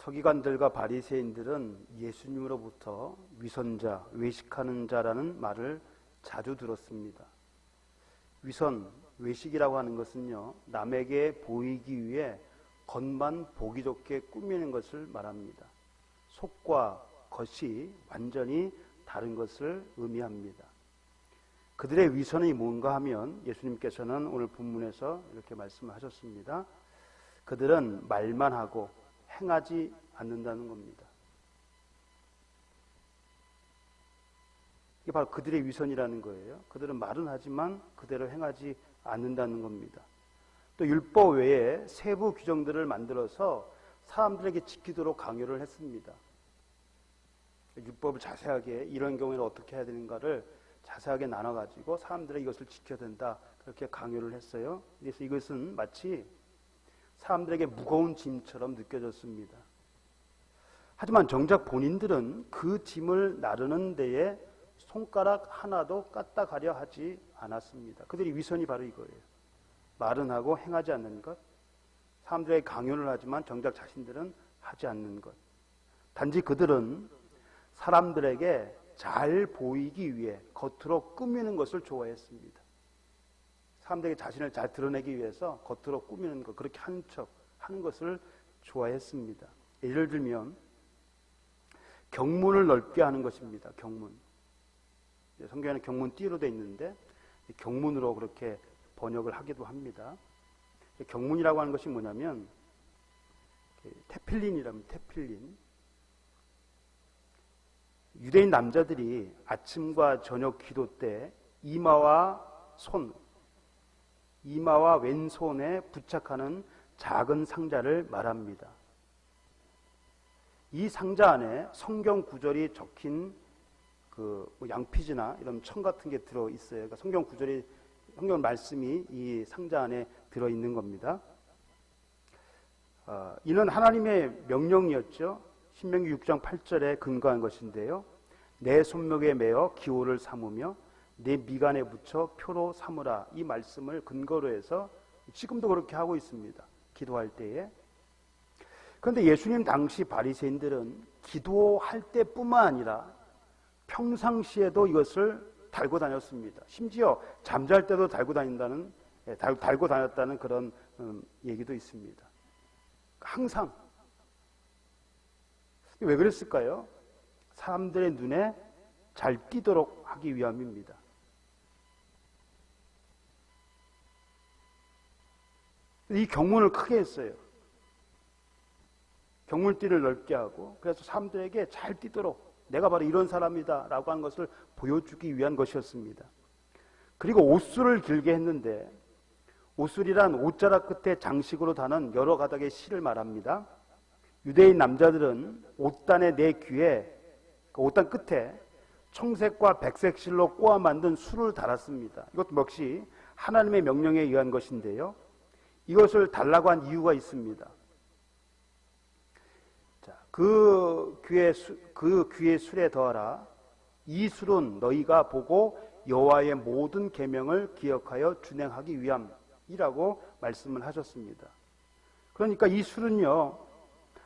서기관들과 바리새인들은 예수님으로부터 위선자, 외식하는 자라는 말을 자주 들었습니다. 위선, 외식이라고 하는 것은요, 남에게 보이기 위해 겉만 보기 좋게 꾸미는 것을 말합니다. 속과 겉이 완전히 다른 것을 의미합니다. 그들의 위선이 뭔가 하면 예수님께서는 오늘 본문에서 이렇게 말씀하셨습니다. 그들은 말만 하고 행하지 않는다는 겁니다. 이게 바로 그들의 위선이라는 거예요. 그들은 말은 하지만 그대로 행하지 않는다는 겁니다. 또 율법 외에 세부 규정들을 만들어서 사람들에게 지키도록 강요를 했습니다. 율법을 자세하게 이런 경우에는 어떻게 해야 되는가를 자세하게 나눠가지고 사람들이 이것을 지켜야 된다, 그렇게 강요를 했어요. 그래서 이것은 마치 사람들에게 무거운 짐처럼 느껴졌습니다. 하지만 정작 본인들은 그 짐을 나르는 데에 손가락 하나도 까딱하려 하지 않았습니다. 그들의 위선이 바로 이거예요. 말은 하고 행하지 않는 것, 사람들에게 강요를 하지만 정작 자신들은 하지 않는 것. 단지 그들은 사람들에게 잘 보이기 위해 겉으로 꾸미는 것을 좋아했습니다. 사람들에게 자신을 잘 드러내기 위해서 겉으로 꾸미는 것, 그렇게 하는 척 하는 것을 좋아했습니다. 예를 들면 경문을 넓게 하는 것입니다. 경문. 성경에는 경문띠로 되어 있는데 경문으로 그렇게 번역을 하기도 합니다. 경문이라고 하는 것이 뭐냐면 테필린이라면 테필린. 유대인 남자들이 아침과 저녁 기도 때 이마와 왼손에 부착하는 작은 상자를 말합니다. 이 상자 안에 성경 구절이 적힌 양피지나 이런 청 같은 게 들어 있어요. 그러니까 성경 말씀이 이 상자 안에 들어 있는 겁니다. 이는 하나님의 명령이었죠. 신명기 6장 8절에 근거한 것인데요. 내 손목에 매어 기호를 삼으며 내 미간에 붙여 표로 삼으라. 이 말씀을 근거로 해서 지금도 그렇게 하고 있습니다. 기도할 때에. 그런데 예수님 당시 바리새인들은 기도할 때뿐만 아니라 평상시에도 이것을 달고 다녔습니다. 심지어 잠잘 때도 달고 다녔다는 그런 얘기도 있습니다. 항상. 왜 그랬을까요? 사람들의 눈에 잘 띄도록 하기 위함입니다. 이 경문을 크게 했어요. 경문띠를 넓게 하고, 그래서 사람들에게 잘 띄도록 내가 바로 이런 사람이다 라고 하는 것을 보여주기 위한 것이었습니다. 그리고 옷술을 길게 했는데, 옷술이란 옷자락 끝에 장식으로 다는 여러 가닥의 실을 말합니다. 유대인 남자들은 옷단의 네 귀에, 옷단 끝에 청색과 백색 실로 꼬아 만든 술을 달았습니다. 이것 역시 하나님의 명령에 의한 것인데요. 이것을 달라고 한 이유가 있습니다. 자, 그 귀의 술에 더하라. 이 술은 너희가 보고 여호와의 모든 계명을 기억하여 준행하기 위함이라고 말씀을 하셨습니다. 그러니까 이 술은요,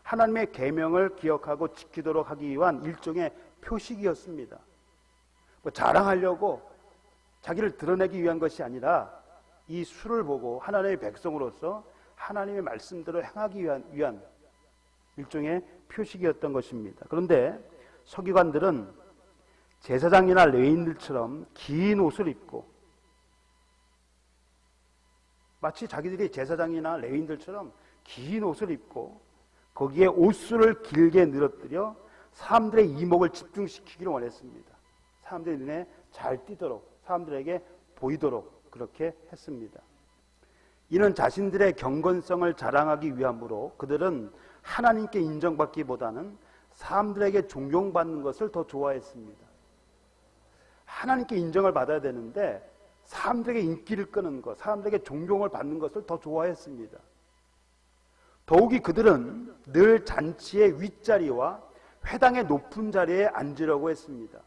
하나님의 계명을 기억하고 지키도록 하기 위한 일종의 표식이었습니다. 뭐 자랑하려고 자기를 드러내기 위한 것이 아니라 이 술을 보고 하나님의 백성으로서 하나님의 말씀대로 행하기 위한 일종의 표식이었던 것입니다. 그런데 서기관들은 제사장이나 레위인들처럼 긴 옷을 입고, 마치 자기들이 제사장이나 레위인들처럼 긴 옷을 입고 거기에 옷술을 길게 늘어뜨려 사람들의 이목을 집중시키기를 원했습니다. 사람들의 눈에 잘 띄도록, 사람들에게 보이도록 그렇게 했습니다. 이는 자신들의 경건성을 자랑하기 위함으로 그들은 하나님께 인정받기보다는 사람들에게 존경받는 것을 더 좋아했습니다. 하나님께 인정을 받아야 되는데 사람들에게 인기를 끄는 것, 사람들에게 존경을 받는 것을 더 좋아했습니다. 더욱이 그들은 늘 잔치의 윗자리와 회당의 높은 자리에 앉으려고 했습니다.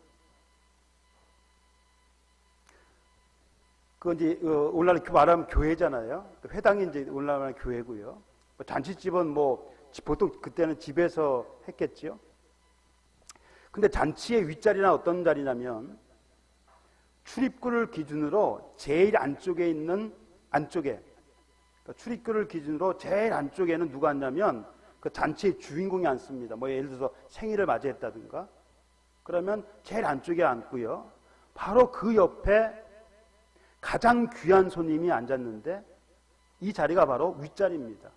그 이제 오늘날 말하면 교회잖아요. 회당이 이제 오늘날 교회고요. 잔치집은 뭐 보통 그때는 집에서 했겠지요. 근데 잔치의 윗자리나 어떤 자리냐면 출입구를 기준으로 제일 안쪽에 있는 안쪽에, 그러니까 출입구를 기준으로 제일 안쪽에는 누가 앉냐면 그 잔치의 주인공이 앉습니다. 뭐 예를 들어서 생일을 맞이했다든가 그러면 제일 안쪽에 앉고요. 바로 그 옆에 가장 귀한 손님이 앉았는데 이 자리가 바로 윗자리입니다.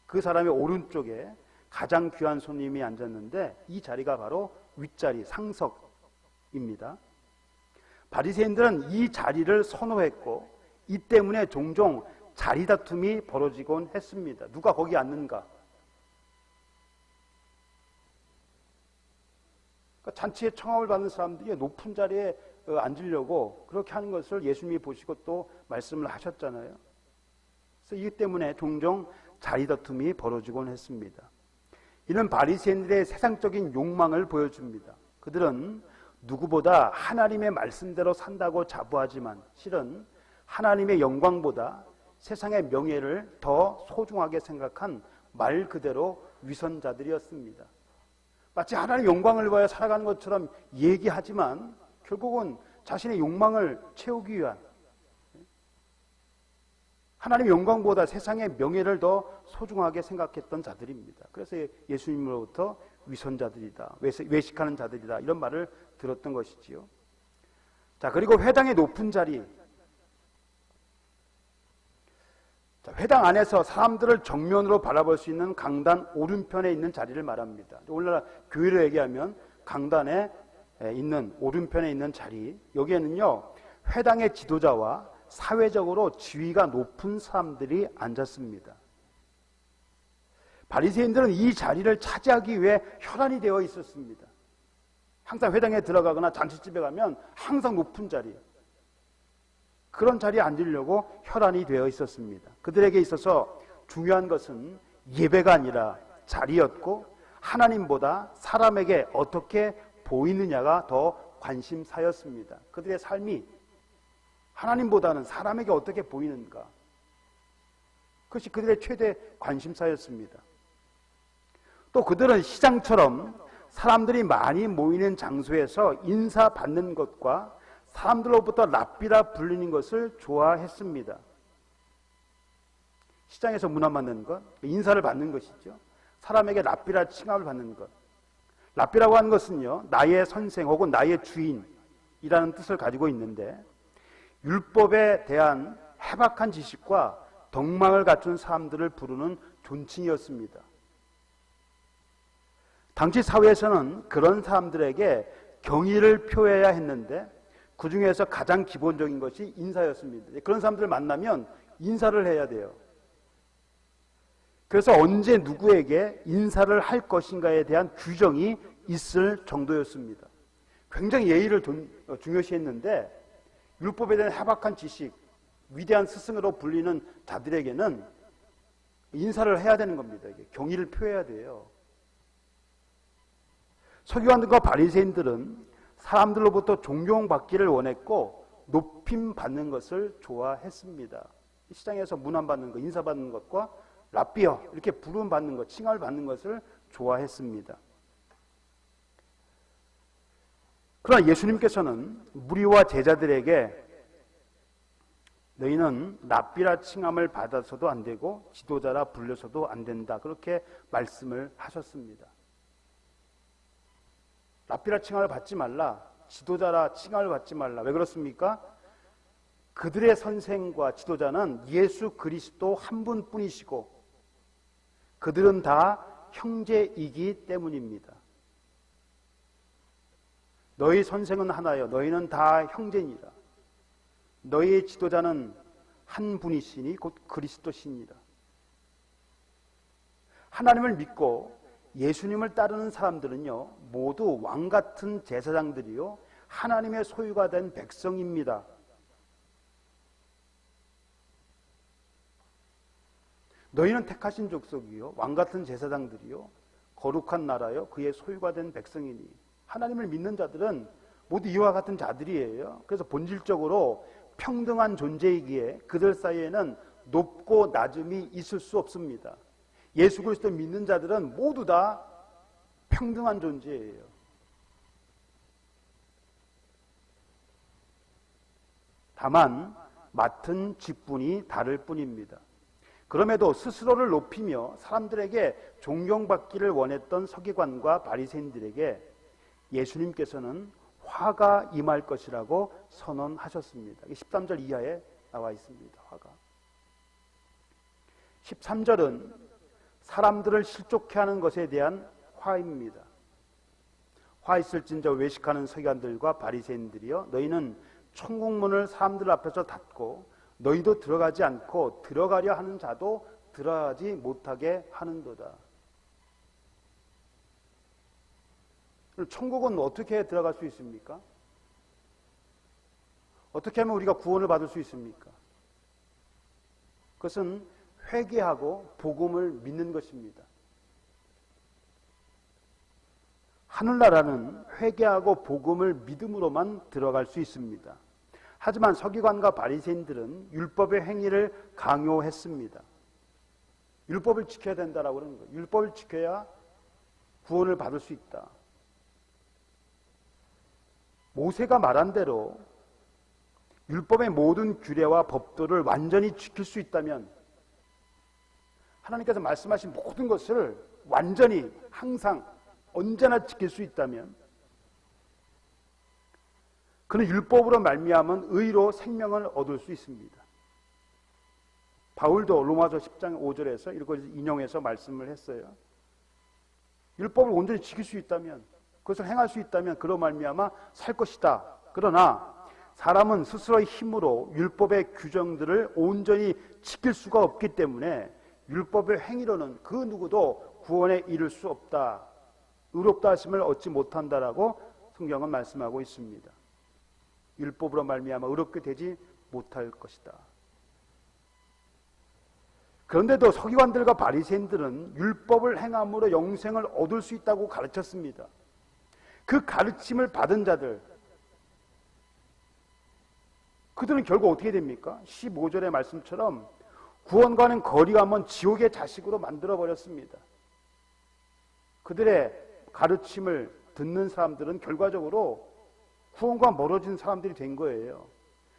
그 사람의 오른쪽에 가장 귀한 손님이 앉았는데 이 자리가 바로 윗자리, 상석입니다. 바리새인들은 이 자리를 선호했고 이 때문에 종종 자리 다툼이 벌어지곤 했습니다. 누가 거기 앉는가? 그러니까 잔치에 청함을 받는 사람들이 높은 자리에 앉으려고 그렇게 하는 것을 예수님이 보시고 또 말씀을 하셨잖아요. 그래서 이 때문에 종종 자리 다툼이 벌어지곤 했습니다. 이는 바리새인들의 세상적인 욕망을 보여줍니다. 그들은 누구보다 하나님의 말씀대로 산다고 자부하지만 실은 하나님의 영광보다 세상의 명예를 더 소중하게 생각한 말 그대로 위선자들이었습니다. 마치 하나님의 영광을 위하여 살아가는 것처럼 얘기하지만 결국은 자신의 욕망을 채우기 위한 하나님의 영광보다 세상의 명예를 더 소중하게 생각했던 자들입니다. 그래서 예수님으로부터 위선자들이다, 외식하는 자들이다 이런 말을 들었던 것이지요. 자, 그리고 회당의 높은 자리. 자, 회당 안에서 사람들을 정면으로 바라볼 수 있는 강단 오른편에 있는 자리를 말합니다. 오늘날 교회로 얘기하면 강단에 있는 오른편에 있는 자리, 여기에는요 회당의 지도자와 사회적으로 지위가 높은 사람들이 앉았습니다. 바리새인들은 이 자리를 차지하기 위해 혈안이 되어 있었습니다. 항상 회당에 들어가거나 잔치집에 가면 항상 높은 자리, 그런 자리에 앉으려고 혈안이 되어 있었습니다. 그들에게 있어서 중요한 것은 예배가 아니라 자리였고 하나님보다 사람에게 어떻게 보이느냐가 더 관심사였습니다. 그들의 삶이 하나님보다는 사람에게 어떻게 보이는가, 그것이 그들의 최대 관심사였습니다. 또 그들은 시장처럼 사람들이 많이 모이는 장소에서 인사받는 것과 사람들로부터 랍비라 불리는 것을 좋아했습니다. 시장에서 문안 받는 것, 인사를 받는 것이죠. 사람에게 랍비라 칭함을 받는 것. 랍비라고 하는 것은요, 나의 선생 혹은 나의 주인이라는 뜻을 가지고 있는데 율법에 대한 해박한 지식과 덕망을 갖춘 사람들을 부르는 존칭이었습니다. 당시 사회에서는 그런 사람들에게 경의를 표해야 했는데 그 중에서 가장 기본적인 것이 인사였습니다. 그런 사람들을 만나면 인사를 해야 돼요. 그래서 언제 누구에게 인사를 할 것인가에 대한 규정이 있을 정도였습니다. 굉장히 예의를 중요시했는데 율법에 대한 해박한 지식, 위대한 스승으로 불리는 자들에게는 인사를 해야 되는 겁니다. 경의를 표해야 돼요. 서기관들과 바리새인들은 사람들로부터 존경받기를 원했고 높임 받는 것을 좋아했습니다. 시장에서 문안 받는 것, 인사 받는 것과 랍비여 이렇게 부름 받는 것, 칭함을 받는 것을 좋아했습니다. 그러나 예수님께서는 무리와 제자들에게 너희는 랍비라 칭함을 받아서도 안 되고 지도자라 불려서도 안 된다, 그렇게 말씀을 하셨습니다. 랍비라 칭함을 받지 말라, 지도자라 칭함을 받지 말라. 왜 그렇습니까? 그들의 선생과 지도자는 예수 그리스도 한 분뿐이시고 그들은 다 형제이기 때문입니다. 너희 선생은 하나요, 너희는 다 형제니라. 너희의 지도자는 한 분이시니 곧 그리스도시니라. 하나님을 믿고 예수님을 따르는 사람들은요 모두 왕같은 제사장들이요 하나님의 소유가 된 백성입니다. 너희는 택하신 족속이요 왕같은 제사장들이요 거룩한 나라요 그의 소유가 된 백성이니. 하나님을 믿는 자들은 모두 이와 같은 자들이에요. 그래서 본질적으로 평등한 존재이기에 그들 사이에는 높고 낮음이 있을 수 없습니다. 예수 그리스도 믿는 자들은 모두 다 평등한 존재예요. 다만 맡은 직분이 다를 뿐입니다. 그럼에도 스스로를 높이며 사람들에게 존경받기를 원했던 서기관과 바리새인들에게 예수님께서는 화가 임할 것이라고 선언하셨습니다. 13절 이하에 나와 있습니다. 화가. 13절은 사람들을 실족해 하는 것에 대한 화입니다. 화 있을진저 외식하는 서기관들과 바리새인들이여, 너희는 천국문을 사람들 앞에서 닫고 너희도 들어가지 않고 들어가려 하는 자도 들어가지 못하게 하는도다. 천국은 어떻게 들어갈 수 있습니까? 어떻게 하면 우리가 구원을 받을 수 있습니까? 그것은 회개하고 복음을 믿는 것입니다. 하늘나라는 회개하고 복음을 믿음으로만 들어갈 수 있습니다. 하지만 서기관과 바리새인들은 율법의 행위를 강요했습니다. 율법을 지켜야 된다라고 그러는 거예요. 율법을 지켜야 구원을 받을 수 있다. 모세가 말한 대로 율법의 모든 규례와 법도를 완전히 지킬 수 있다면, 하나님께서 말씀하신 모든 것을 완전히 항상 언제나 지킬 수 있다면, 그는 율법으로 말미암은 의로 생명을 얻을 수 있습니다. 바울도 로마서 10장 5절에서 이걸 인용해서 말씀을 했어요. 율법을 온전히 지킬 수 있다면, 그것을 행할 수 있다면 그로 말미암아 살 것이다. 그러나 사람은 스스로의 힘으로 율법의 규정들을 온전히 지킬 수가 없기 때문에 율법의 행위로는 그 누구도 구원에 이를 수 없다. 의롭다 하심을 얻지 못한다라고 성경은 말씀하고 있습니다. 율법으로 말미암아 의롭게 되지 못할 것이다. 그런데도 서기관들과 바리새인들은 율법을 행함으로 영생을 얻을 수 있다고 가르쳤습니다. 그 가르침을 받은 자들, 그들은 결국 어떻게 됩니까? 15절의 말씀처럼 구원과는 거리가 먼 지옥의 자식으로 만들어버렸습니다. 그들의 가르침을 듣는 사람들은 결과적으로 구원과 멀어진 사람들이 된 거예요.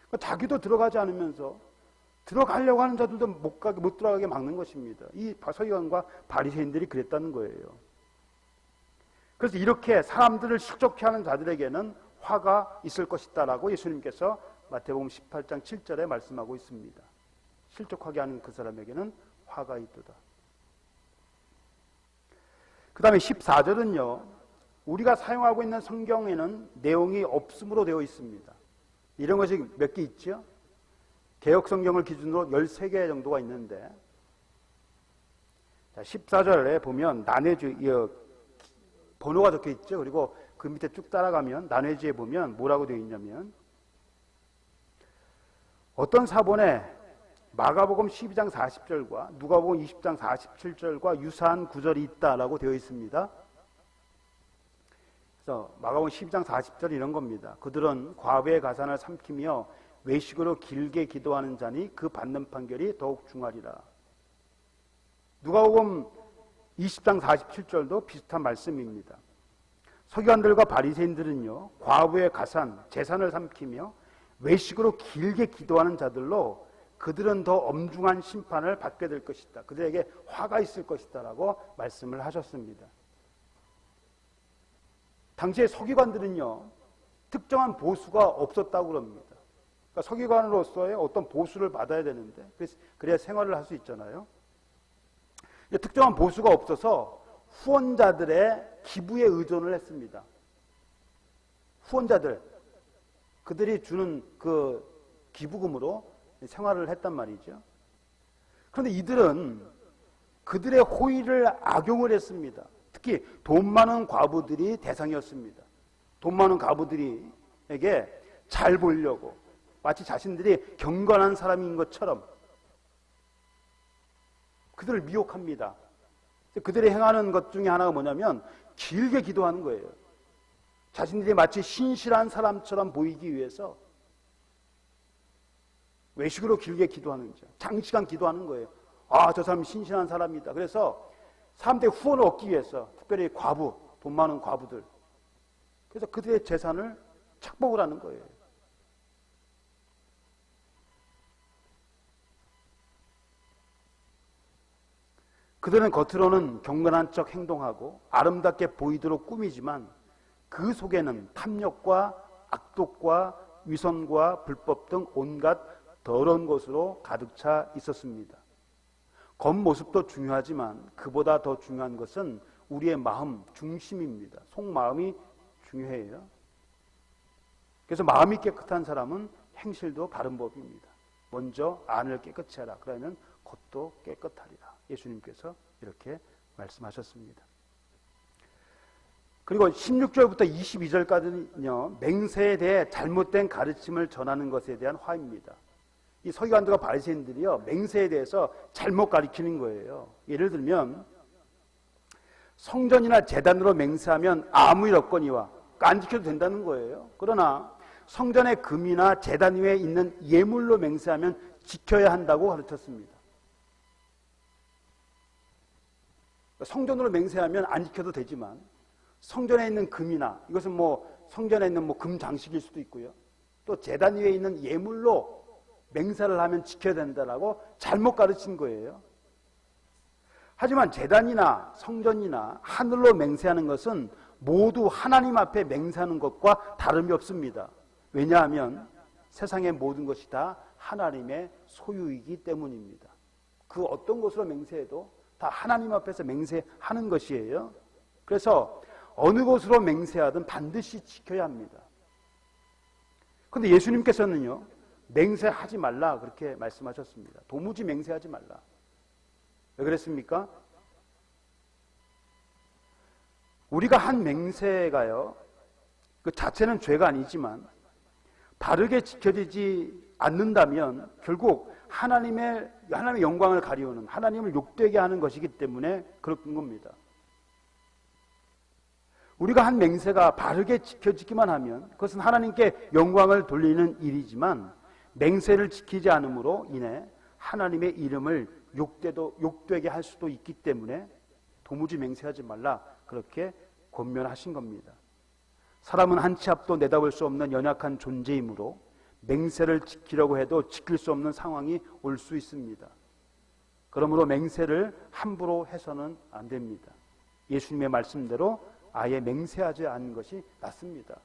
그러니까 자기도 들어가지 않으면서 들어가려고 하는 자들도 못 들어가게 막는 것입니다. 이 서기관과 바리새인들이 그랬다는 거예요. 그래서 이렇게 사람들을 실족해 하는 자들에게는 화가 있을 것이다라고 예수님께서 마태복음 18장 7절에 말씀하고 있습니다. 실족하게 하는 그 사람에게는 화가 있도다. 그 다음에 14절은요, 우리가 사용하고 있는 성경에는 내용이 없음으로 되어 있습니다. 이런 것이 몇 개 있죠? 개역성경을 기준으로 13개 정도가 있는데, 14절에 보면 난해주의, 번호가 적혀 있죠. 그리고 그 밑에 쭉 따라가면 난해주의에 보면 뭐라고 되어 있냐면, 어떤 사본에 마가복음 12장 40절과 누가복음 20장 47절과 유사한 구절이 있다라고 되어 있습니다. 그래서 마가복음 12장 40절 이런 겁니다. 그들은 과부의 가산을 삼키며 외식으로 길게 기도하는 자니 그 받는 판결이 더욱 중하리라. 누가복음 20장 47절도 비슷한 말씀입니다. 서기관들과 바리새인들은요, 과부의 가산, 재산을 삼키며 외식으로 길게 기도하는 자들로 그들은 더 엄중한 심판을 받게 될 것이다. 그들에게 화가 있을 것이다 라고 말씀을 하셨습니다. 당시에 서기관들은요, 특정한 보수가 없었다고 그럽니다. 그러니까 서기관으로서의 어떤 보수를 받아야 되는데, 그래야 생활을 할 수 있잖아요. 특정한 보수가 없어서 후원자들의 기부에 의존을 했습니다. 후원자들, 그들이 주는 그 기부금으로 생활을 했단 말이죠. 그런데 이들은 그들의 호의를 악용을 했습니다. 특히 돈 많은 과부들이 대상이었습니다. 돈 많은 과부들에게 잘 보이려고 마치 자신들이 경건한 사람인 것처럼 그들을 미혹합니다. 그들이 행하는 것 중에 하나가 뭐냐면 길게 기도하는 거예요. 자신들이 마치 신실한 사람처럼 보이기 위해서 외식으로 길게 기도하는 거죠. 장시간 기도하는 거예요. 아, 저 사람 신실한 사람이다. 그래서 사람들의 후원을 얻기 위해서, 특별히 과부, 돈 많은 과부들, 그래서 그들의 재산을 착복을 하는 거예요. 그들은 겉으로는 경건한 척 행동하고 아름답게 보이도록 꾸미지만 그 속에는 탐욕과 악독과 위선과 불법 등 온갖 더러운 것으로 가득 차 있었습니다. 겉모습도 중요하지만 그보다 더 중요한 것은 우리의 마음 중심입니다. 속마음이 중요해요. 그래서 마음이 깨끗한 사람은 행실도 바른 법입니다. 먼저 안을 깨끗이 하라. 그러면 겉도 깨끗하리라. 예수님께서 이렇게 말씀하셨습니다. 그리고 16절부터 22절까지는요, 맹세에 대해 잘못된 가르침을 전하는 것에 대한 화입니다. 이 서기관들과 바리새인들이요, 맹세에 대해서 잘못 가르치는 거예요. 예를 들면 성전이나 제단으로 맹세하면 아무 일 없거니와 안 지켜도 된다는 거예요. 그러나 성전의 금이나 제단 위에 있는 예물로 맹세하면 지켜야 한다고 가르쳤습니다. 성전으로 맹세하면 안 지켜도 되지만 성전에 있는 금이나, 이것은 성전에 있는 금 장식일 수도 있고요, 또 제단 위에 있는 예물로 맹세를 하면 지켜야 된다라고 잘못 가르친 거예요. 하지만 제단이나 성전이나 하늘로 맹세하는 것은 모두 하나님 앞에 맹세하는 것과 다름이 없습니다. 왜냐하면 세상의 모든 것이 다 하나님의 소유이기 때문입니다. 그 어떤 것으로 맹세해도 다 하나님 앞에서 맹세하는 것이에요. 그래서 어느 것으로 맹세하든 반드시 지켜야 합니다. 그런데 예수님께서는요, 맹세하지 말라 그렇게 말씀하셨습니다. 도무지 맹세하지 말라. 왜 그랬습니까? 우리가 한 맹세가요, 그 자체는 죄가 아니지만 바르게 지켜지지 않는다면 결국 하나님의 영광을 가리우는, 하나님을 욕되게 하는 것이기 때문에 그런 겁니다. 우리가 한 맹세가 바르게 지켜지기만 하면 그것은 하나님께 영광을 돌리는 일이지만, 맹세를 지키지 않음으로 인해 하나님의 이름을 욕되게 할 수도 있기 때문에 도무지 맹세하지 말라 그렇게 권면하신 겁니다. 사람은 한 치 앞도 내다볼 수 없는 연약한 존재이므로 맹세를 지키려고 해도 지킬 수 없는 상황이 올 수 있습니다. 그러므로 맹세를 함부로 해서는 안 됩니다. 예수님의 말씀대로 아예 맹세하지 않는 것이 낫습니다.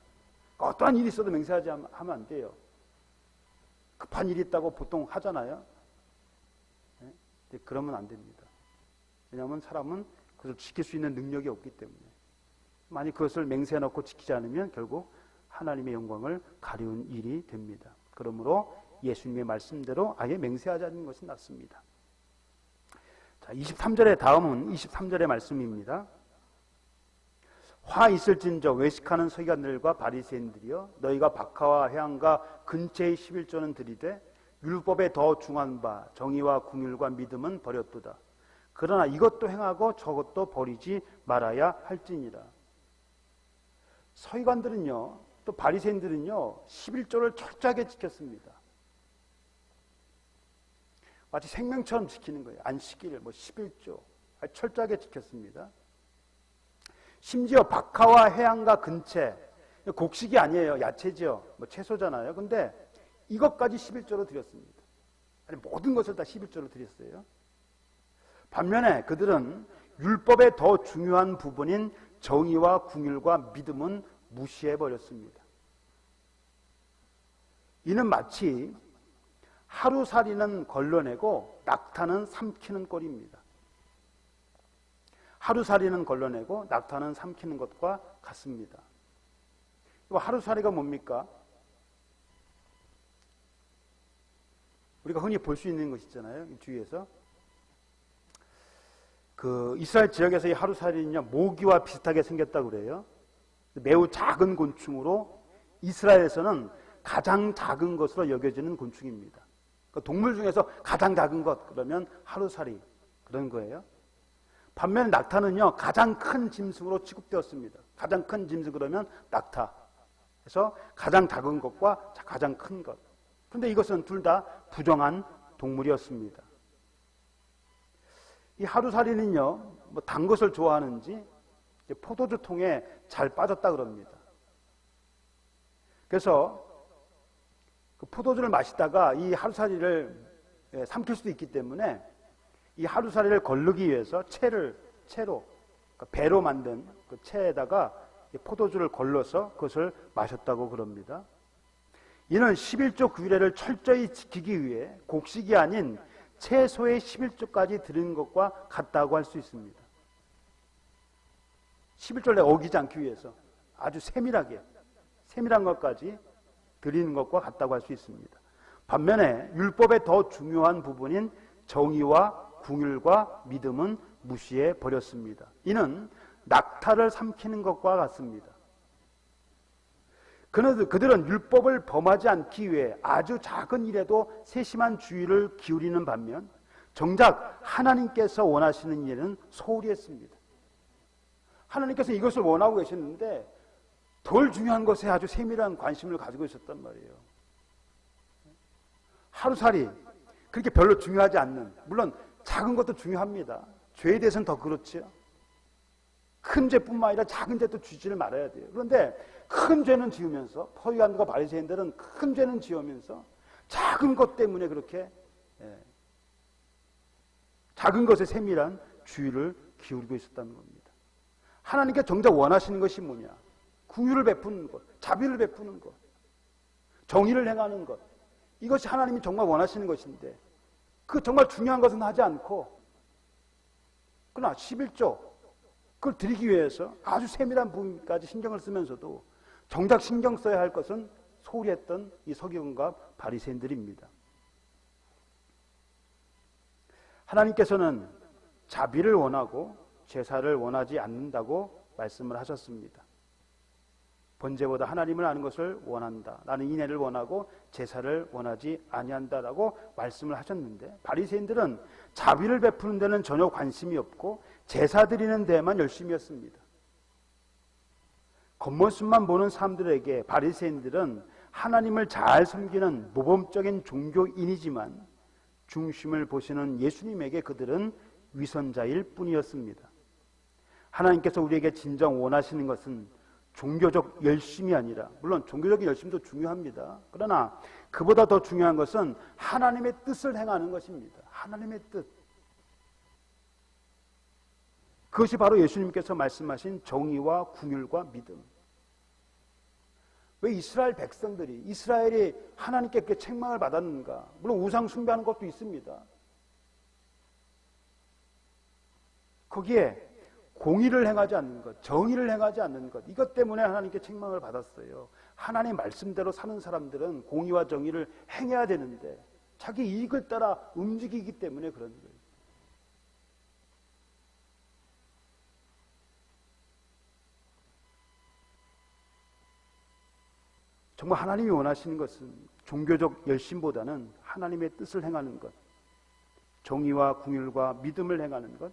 어떠한 일이 있어도 맹세하지 하면 안 돼요. 급한 일이 있다고 보통 하잖아요. 네? 그러면 안 됩니다. 왜냐하면 사람은 그것을 지킬 수 있는 능력이 없기 때문에, 만약 그것을 맹세해놓고 지키지 않으면 결국 하나님의 영광을 가리운 일이 됩니다. 그러므로 예수님의 말씀대로 아예 맹세하지 않는 것이 낫습니다. 자, 23절의 다음은 23절의 말씀입니다. 화 있을진저 외식하는 서기관들과 바리새인들이여, 너희가 박하와 회당과 근처의 11조는 들이되 율법에 더 중한 바 정의와 궁율과 믿음은 버렸도다. 그러나 이것도 행하고 저것도 버리지 말아야 할지니라. 서기관들은요, 또 바리새인들은요, 11조를 철저하게 지켰습니다. 마치 생명처럼 지키는 거예요. 안식일 11조 철저하게 지켰습니다. 심지어 박하와 해양과 근채, 곡식이 아니에요. 야채죠. 채소잖아요. 근데 이것까지 11조로 드렸습니다. 아니, 모든 것을 다 11조로 드렸어요. 반면에 그들은 율법의 더 중요한 부분인 정의와 궁율과 믿음은 무시해버렸습니다. 이는 마치 하루살이는 걸러내고 낙타는 삼키는 꼴입니다. 하루살이는 걸러내고 낙타는 삼키는 것과 같습니다. 하루살이가 뭡니까? 우리가 흔히 볼 수 있는 것 있잖아요. 주위에서. 그 이스라엘 지역에서의 하루살이는요, 모기와 비슷하게 생겼다고 그래요. 매우 작은 곤충으로 이스라엘에서는 가장 작은 것으로 여겨지는 곤충입니다. 그러니까 동물 중에서 가장 작은 것 그러면 하루살이 그런 거예요. 반면에 낙타는요, 가장 큰 짐승으로 취급되었습니다. 가장 큰 짐승 그러면 낙타. 그래서 가장 작은 것과 가장 큰 것. 그런데 이것은 둘 다 부정한 동물이었습니다. 이 하루살이는요, 뭐 단 것을 좋아하는지 포도주 통에 잘 빠졌다 그럽니다. 그래서 그 포도주를 마시다가 이 하루살이를 삼킬 수도 있기 때문에 이 하루살이를 거르기 위해서 채로 그러니까 배로 만든 그 채에다가 포도주를 걸러서 그것을 마셨다고 그럽니다. 이는 11조 규례를 철저히 지키기 위해 곡식이 아닌 채소의 11조까지 드리는 것과 같다고 할 수 있습니다. 11조를 어기지 않기 위해서 아주 세밀한 것까지 드리는 것과 같다고 할 수 있습니다. 반면에 율법의 더 중요한 부분인 정의와 궁율과 믿음은 무시해 버렸습니다. 이는 낙타를 삼키는 것과 같습니다. 그들은 율법을 범하지 않기 위해 아주 작은 일에도 세심한 주의를 기울이는 반면 정작 하나님께서 원하시는 일은 소홀히 했습니다. 하나님께서 이것을 원하고 계셨는데 덜 중요한 것에 아주 세밀한 관심을 가지고 있었단 말이에요. 하루살이 그렇게 별로 중요하지 않는, 물론 작은 것도 중요합니다. 죄에 대해서는 더 그렇죠. 큰 죄뿐만 아니라 작은 죄도 지지를 말아야 돼요. 그런데 큰 죄는 지으면서, 서기관들과 바리새인들은 큰 죄는 지으면서 작은 것 때문에 그렇게 작은 것에 세밀한 주의를 기울이고 있었다는 겁니다. 하나님께 정작 원하시는 것이 뭐냐? 긍휼을 베푸는 것, 자비를 베푸는 것, 정의를 행하는 것, 이것이 하나님이 정말 원하시는 것인데 그 정말 중요한 것은 하지 않고, 그러나 11조 그걸 드리기 위해서 아주 세밀한 부분까지 신경을 쓰면서도 정작 신경 써야 할 것은 소홀히 했던 이 서기관과 바리새인들입니다. 하나님께서는 자비를 원하고 제사를 원하지 않는다고 말씀을 하셨습니다. 번제보다 하나님을 아는 것을 원한다. 나는 인애를 원하고 제사를 원하지 아니한다라고 말씀을 하셨는데, 바리새인들은 자비를 베푸는 데는 전혀 관심이 없고 제사 드리는 데만 열심이었습니다. 겉모습만 보는 사람들에게 바리새인들은 하나님을 잘 섬기는 모범적인 종교인이지만 중심을 보시는 예수님에게 그들은 위선자일 뿐이었습니다. 하나님께서 우리에게 진정 원하시는 것은 종교적 열심이 아니라, 물론 종교적인 열심도 중요합니다. 그러나 그보다 더 중요한 것은 하나님의 뜻을 행하는 것입니다. 하나님의 뜻. 그것이 바로 예수님께서 말씀하신 정의와 긍휼과 믿음. 왜 이스라엘 백성들이, 이스라엘이 하나님께 그렇게 책망을 받았는가? 물론 우상 숭배하는 것도 있습니다. 거기에 공의를 행하지 않는 것, 정의를 행하지 않는 것, 이것 때문에 하나님께 책망을 받았어요. 하나님 말씀대로 사는 사람들은 공의와 정의를 행해야 되는데 자기 이익을 따라 움직이기 때문에 그런 거예요. 정말 하나님이 원하시는 것은 종교적 열심보다는 하나님의 뜻을 행하는 것, 정의와 긍휼과 믿음을 행하는 것,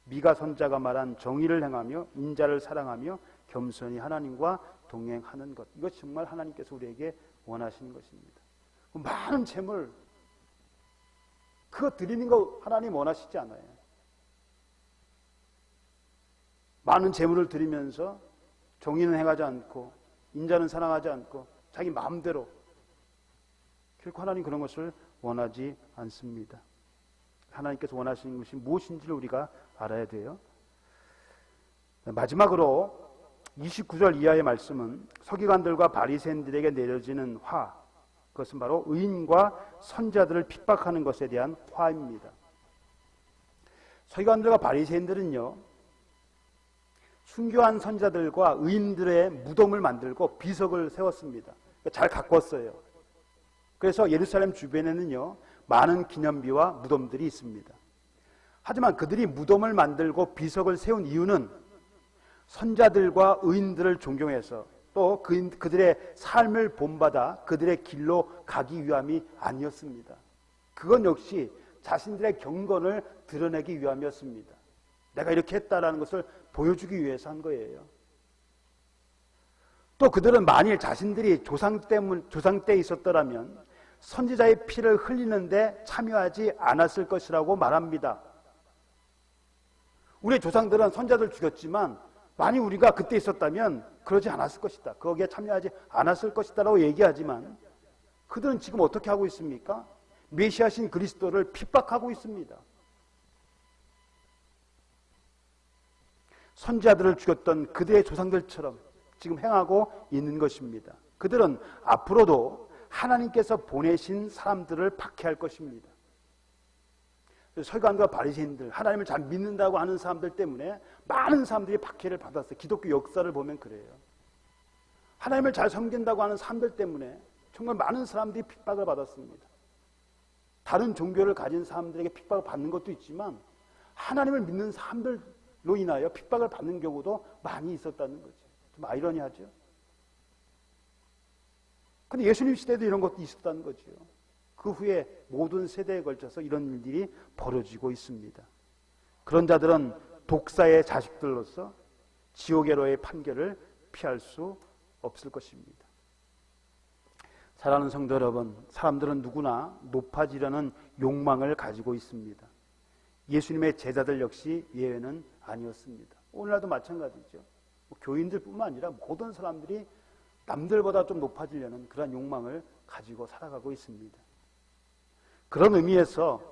미가 선자가 말한 정의를 행하며 인자를 사랑하며 겸손히 하나님과 동행하는 것, 이것이 정말 하나님께서 우리에게 원하시는 것입니다. 많은 재물, 그거 드리는 거 하나님 원하시지 않아요. 많은 재물을 드리면서 정의는 행하지 않고 인자는 사랑하지 않고 자기 마음대로, 결코 하나님 그런 것을 원하지 않습니다. 하나님께서 원하시는 것이 무엇인지를 우리가 알아야 돼요. 마지막으로 29절 이하의 말씀은 서기관들과 바리새인들에게 내려지는 화, 그것은 바로 의인과 선자들을 핍박하는 것에 대한 화입니다. 서기관들과 바리새인들은요, 순교한 선자들과 의인들의 무덤을 만들고 비석을 세웠습니다. 잘 가꿨어요. 그래서 예루살렘 주변에는요, 많은 기념비와 무덤들이 있습니다. 하지만 그들이 무덤을 만들고 비석을 세운 이유는 선자들과 의인들을 존경해서 또 그들의 삶을 본받아 그들의 길로 가기 위함이 아니었습니다. 그건 역시 자신들의 경건을 드러내기 위함이었습니다. 내가 이렇게 했다라는 것을 보여주기 위해서 한 거예요. 또 그들은 만일 자신들이 조상 때 있었더라면 선지자의 피를 흘리는데 참여하지 않았을 것이라고 말합니다. 우리의 조상들은 선자들 죽였지만 만약 우리가 그때 있었다면 그러지 않았을 것이다. 거기에 참여하지 않았을 것이다라고 얘기하지만 그들은 지금 어떻게 하고 있습니까? 메시아신 그리스도를 핍박하고 있습니다. 선지자들을 죽였던 그들의 조상들처럼 지금 행하고 있는 것입니다. 그들은 앞으로도 하나님께서 보내신 사람들을 박해할 것입니다. 서기관과 바리새인들, 하나님을 잘 믿는다고 하는 사람들 때문에 많은 사람들이 박해를 받았어요. 기독교 역사를 보면 그래요. 하나님을 잘 섬긴다고 하는 사람들 때문에 정말 많은 사람들이 핍박을 받았습니다. 다른 종교를 가진 사람들에게 핍박을 받는 것도 있지만 하나님을 믿는 사람들로 인하여 핍박을 받는 경우도 많이 있었다는 거죠. 좀 아이러니하죠. 근데 예수님 시대에도 이런 것도 있었다는 거죠. 그 후에 모든 세대에 걸쳐서 이런 일들이 벌어지고 있습니다. 그런 자들은 독사의 자식들로서 지옥에로의 판결을 피할 수 없을 것입니다. 사랑하는 성도 여러분, 사람들은 누구나 높아지려는 욕망을 가지고 있습니다. 예수님의 제자들 역시 예외는 아니었습니다. 오늘날도 마찬가지죠. 교인들뿐만 아니라 모든 사람들이 남들보다 좀 높아지려는 그런 욕망을 가지고 살아가고 있습니다. 그런 의미에서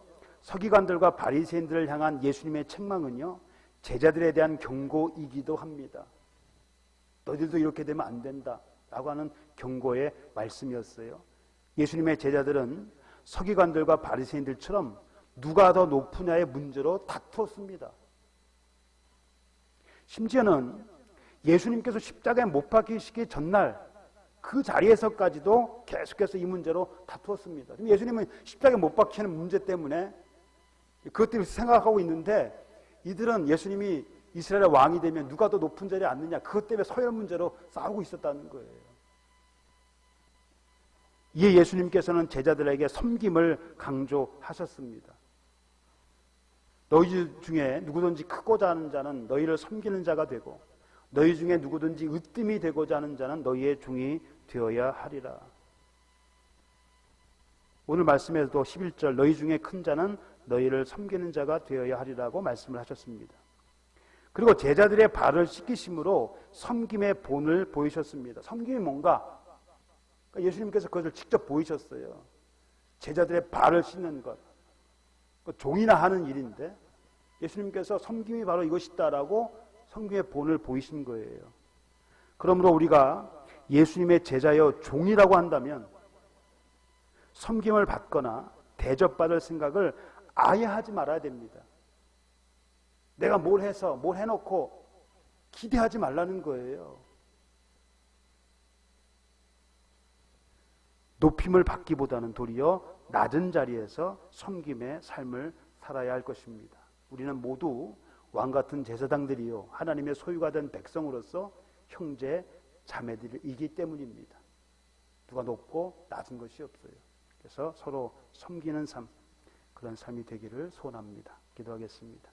서기관들과 바리새인들을 향한 예수님의 책망은요, 제자들에 대한 경고이기도 합니다. 너희들도 이렇게 되면 안 된다 라고 하는 경고의 말씀이었어요. 예수님의 제자들은 서기관들과 바리새인들처럼 누가 더 높으냐의 문제로 다투었습니다. 심지어는 예수님께서 십자가에 못 박히시기 전날 그 자리에서까지도 계속해서 이 문제로 다투었습니다. 예수님은 십자가에 못 박히는 문제 때문에 그것 때문에 생각하고 있는데 이들은 예수님이 이스라엘의 왕이 되면 누가 더 높은 자리에 앉느냐 그것 때문에 서열 문제로 싸우고 있었다는 거예요. 이에 예수님께서는 제자들에게 섬김을 강조하셨습니다. 너희 중에 누구든지 크고자 하는 자는 너희를 섬기는 자가 되고 너희 중에 누구든지 으뜸이 되고자 하는 자는 너희의 종이 되어야 하리라. 오늘 말씀에서도 11절 너희 중에 큰 자는 너희를 섬기는 자가 되어야 하리라고 말씀을 하셨습니다. 그리고 제자들의 발을 씻기심으로 섬김의 본을 보이셨습니다. 섬김이 뭔가? 그러니까 예수님께서 그것을 직접 보이셨어요. 제자들의 발을 씻는 것. 종이나 하는 일인데 예수님께서 섬김이 바로 이것이다라고 섬김의 본을 보이신 거예요. 그러므로 우리가 예수님의 제자여 종이라고 한다면 섬김을 받거나 대접받을 생각을 아예 하지 말아야 됩니다. 내가 뭘 해서 뭘 해놓고 기대하지 말라는 거예요. 높임을 받기보다는 도리어 낮은 자리에서 섬김의 삶을 살아야 할 것입니다. 우리는 모두 왕같은 제사장들이요 하나님의 소유가 된 백성으로서 형제 자매들이기 때문입니다. 누가 높고 낮은 것이 없어요. 그래서 서로 섬기는 삶, 그런 삶이 되기를 소원합니다. 기도하겠습니다.